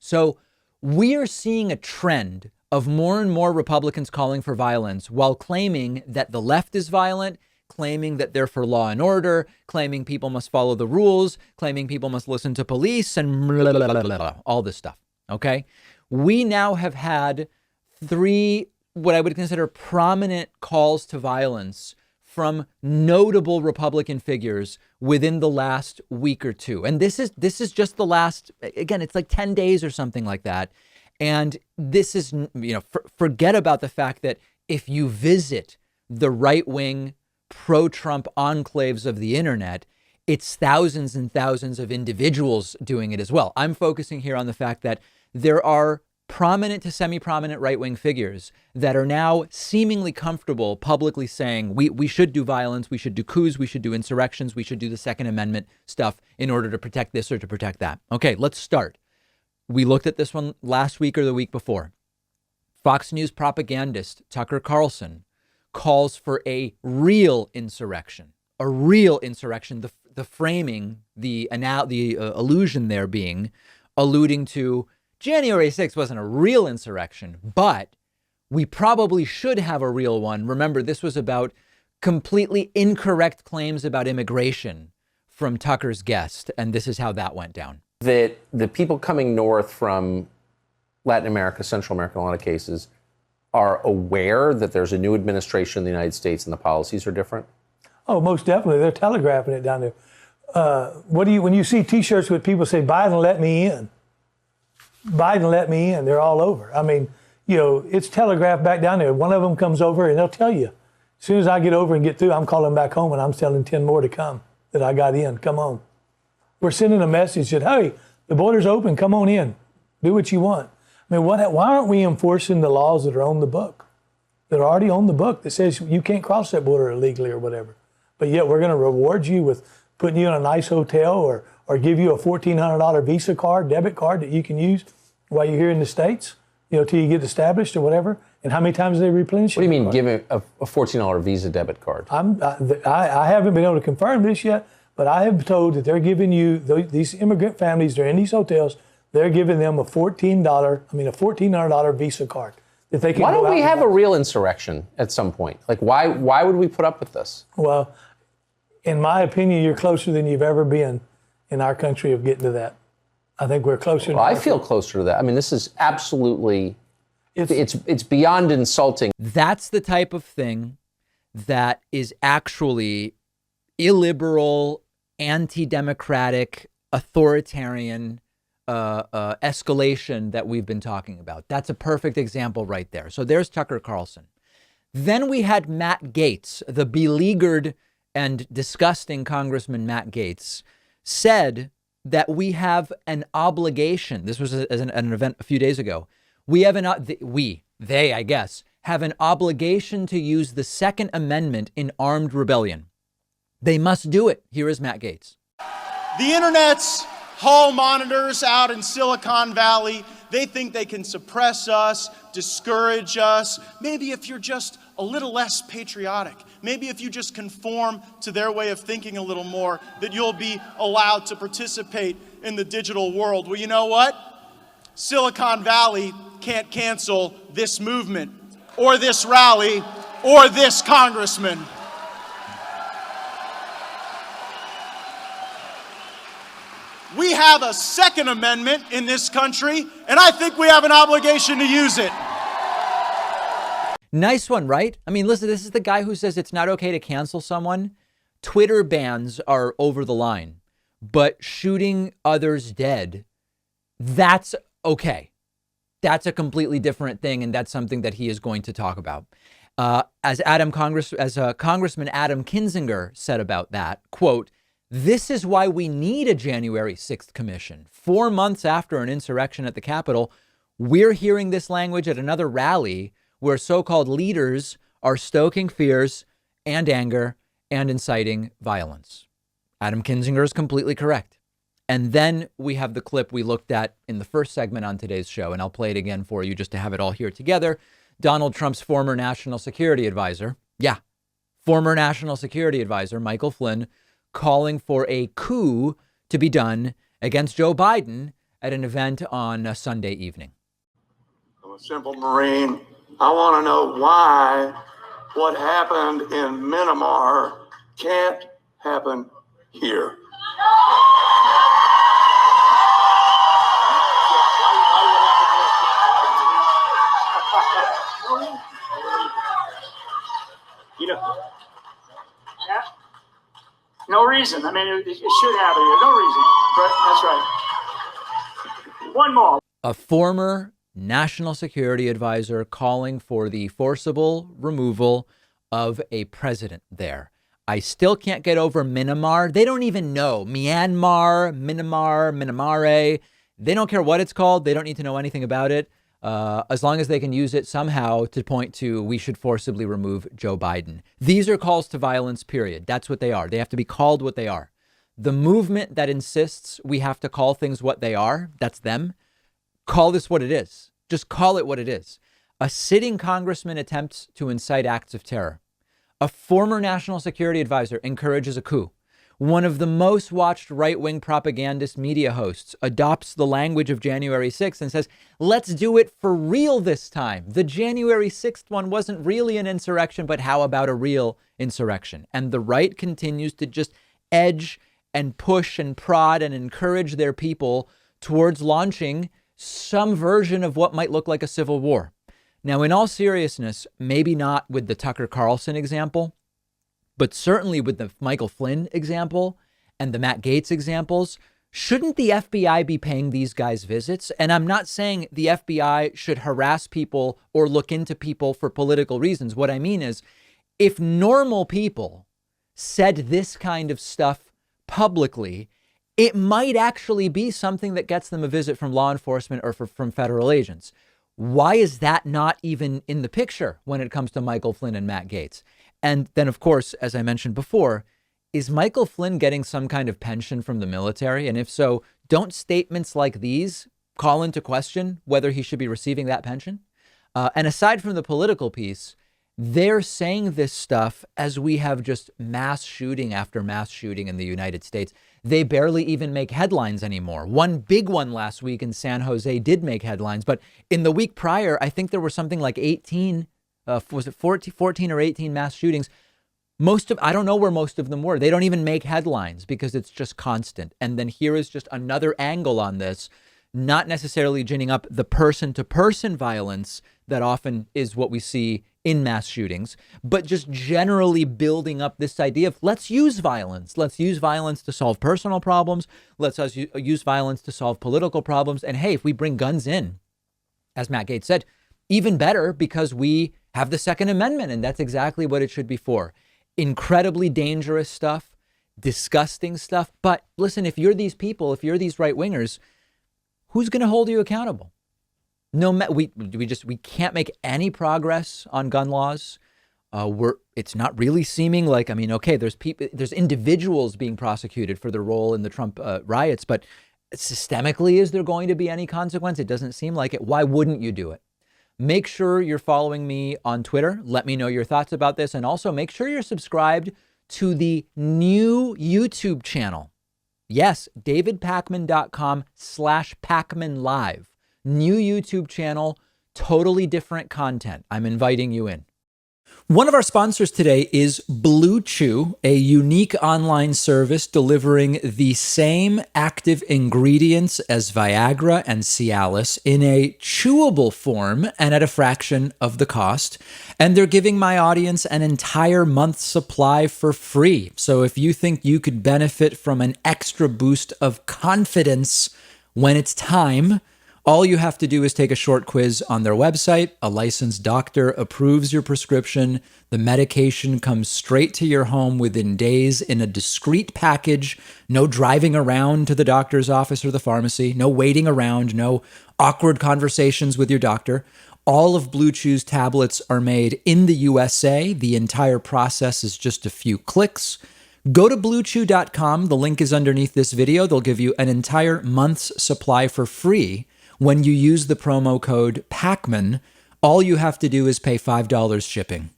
So we are seeing a trend of more and more Republicans calling for violence while claiming that the left is violent, claiming that they're for law and order, claiming people must follow the rules, claiming people must listen to police and blah, blah, blah, blah, blah, all this stuff. OK, we now have had 3 what I would consider prominent calls to violence from notable Republican figures within the last week or two. And this is just the last, again, it's like 10 days or something like that. And this is, forget about the fact that if you visit the right wing pro-Trump enclaves of the internet, it's thousands and thousands of individuals doing it as well. I'm focusing here on the fact that there are prominent to semi-prominent right-wing figures that are now seemingly comfortable publicly saying we should do violence, we should do coups, we should do insurrections, we should do the Second Amendment stuff in order to protect this or to protect that. Okay, let's start. We looked at this one last week or the week before. Fox News propagandist Tucker Carlson calls for a real insurrection, the framing, the allusion there being alluding to January 6th wasn't a real insurrection, but we probably should have a real one. Remember, this was about completely incorrect claims about immigration from Tucker's guest, and this is how that went down. That the people coming north from Latin America, Central America, in a lot of cases, are aware that there's a new administration in the United States and the policies are different? Oh, most definitely. They're telegraphing it down there. When you see T-shirts with people say, Biden, let me in. Biden let me in. They're all over. I mean, it's telegraphed back down there. One of them comes over and they'll tell you. As soon as I get over and get through, I'm calling back home and I'm telling 10 more to come that I got in. Come on. We're sending a message that, hey, the border's open. Come on in. Do what you want. I mean, why aren't we enforcing the laws that are on the book, that are already on the book that says you can't cross that border illegally or whatever? But yet we're going to reward you with putting you in a nice hotel or give you a $1,400 Visa card, debit card that you can use while you're here in the States, till you get established or whatever. And how many times do they replenish it? What do you mean giving a $14 Visa debit card? I haven't been able to confirm this yet, but I have told that they're giving you, these immigrant families that are in these hotels, they're giving them a $1,400 Visa card that they can. Why don't we have a real insurrection at some point? Like, why would we put up with this? Well, in my opinion, you're closer than you've ever been in our country of getting to that. I think we're closer. Well, I feel closer to that. I mean, this is absolutely, it's beyond insulting. That's the type of thing that is actually illiberal, anti-democratic, authoritarian escalation that we've been talking about. That's a perfect example right there. So there's Tucker Carlson. Then we had Matt Gaetz, the beleaguered and disgusting Congressman Matt Gaetz, said that we have an obligation. This was an event a few days ago. They, I guess, have an obligation to use the Second Amendment in armed rebellion. They must do it. Here is Matt Gaetz. The internet's hall monitors out in Silicon Valley, they think they can suppress us, discourage us. Maybe if you're just a little less patriotic, maybe if you just conform to their way of thinking a little more, that you'll be allowed to participate in the digital world. Well, you know what? Silicon Valley can't cancel this movement or this rally or this congressman. We have a Second Amendment in this country, and I think we have an obligation to use it. Nice one, right? I mean, listen, this is the guy who says it's not okay to cancel someone. Twitter bans are over the line, but shooting others dead, that's okay. That's a completely different thing, and that's something that he is going to talk about. As Congressman Adam Kinzinger said about that, quote, "This is why we need a January 6th commission. 4 months after an insurrection at the Capitol, we're hearing this language at another rally where so-called leaders are stoking fears and anger and inciting violence." Adam Kinzinger is completely correct. And then we have the clip we looked at in the first segment on today's show, and I'll play it again for you just to have it all here together. Donald Trump's former national security advisor, former national security advisor, Michael Flynn, calling for a coup to be done against Joe Biden at an event on a Sunday evening. I'm a simple Marine. I want to know why what happened in Myanmar can't happen here. You know, yeah, no reason. I mean, it should happen here. No reason. But that's right. One more. A former national security advisor calling for the forcible removal of a president there. I still can't get over Myanmar. They don't even know. Myanmar, Myanmar. They don't care what it's called. They don't need to know anything about it. As long as they can use it somehow to point to we should forcibly remove Joe Biden. These are calls to violence, period. That's what they are. They have to be called what they are. The movement that insists we have to call things what they are, that's them. Call this what it is. Just call it what it is. A sitting congressman attempts to incite acts of terror. A former national security advisor encourages a coup. One of the most watched right-wing propagandist media hosts adopts the language of January 6th and says, let's do it for real this time. The January 6th one wasn't really an insurrection, but how about a real insurrection? And the right continues to just edge and push and prod and encourage their people towards launching some version of what might look like a civil war. Now, in all seriousness, maybe not with the Tucker Carlson example, but certainly with the Michael Flynn example and the Matt Gaetz examples, shouldn't the FBI be paying these guys visits? And I'm not saying the FBI should harass people or look into people for political reasons. What I mean is, if normal people said this kind of stuff publicly, it might actually be something that gets them a visit from law enforcement or from federal agents. Why is that not even in the picture when it comes to Michael Flynn and Matt Gaetz? And then, of course, as I mentioned before, is Michael Flynn getting some kind of pension from the military? And if so, don't statements like these call into question whether he should be receiving that pension? And aside from the political piece, they're saying this stuff as we have just mass shooting after mass shooting in the United States. They barely even make headlines anymore. One big one last week in San Jose did make headlines, but in the week prior, I think there were something like 18 was it 14 or 18 mass shootings? I don't know where most of them were. They don't even make headlines because it's just constant. And then here is just another angle on this, not necessarily ginning up the person to person violence that often is what we see in mass shootings, but just generally building up this idea of let's use violence. Let's use violence to solve personal problems. Let's use violence to solve political problems. And hey, if we bring guns in, as Matt Gaetz said, even better, because we have the Second Amendment, and that's exactly what it should be for. Incredibly dangerous stuff, disgusting stuff. But listen, if you're these people, if you're these right wingers, who's going to hold you accountable? We can't make any progress on gun laws. It's not really seeming like, okay, there's individuals being prosecuted for their role in the Trump riots, but systemically, is there going to be any consequence? It doesn't seem like it. Why wouldn't you do it? Make sure you're following me on Twitter. Let me know your thoughts about this. And also make sure you're subscribed to the new YouTube channel. Yes, davidpakman.com/Pakman Live. New YouTube channel, totally different content. I'm inviting you in. One of our sponsors today is Blue Chew, a unique online service delivering the same active ingredients as Viagra and Cialis in a chewable form and at a fraction of the cost. And they're giving my audience an entire month's supply for free. So if you think you could benefit from an extra boost of confidence when it's time, all you have to do is take a short quiz on their website. A licensed doctor approves your prescription. The medication comes straight to your home within days in a discreet package. No driving around to the doctor's office or the pharmacy. No waiting around. No awkward conversations with your doctor. All of Blue Chew's tablets are made in the USA. The entire process is just a few clicks. Go to bluechew.com. The link is underneath this video. They'll give you an entire month's supply for free when you use the promo code PAKMAN. All you have to do is pay $5 shipping.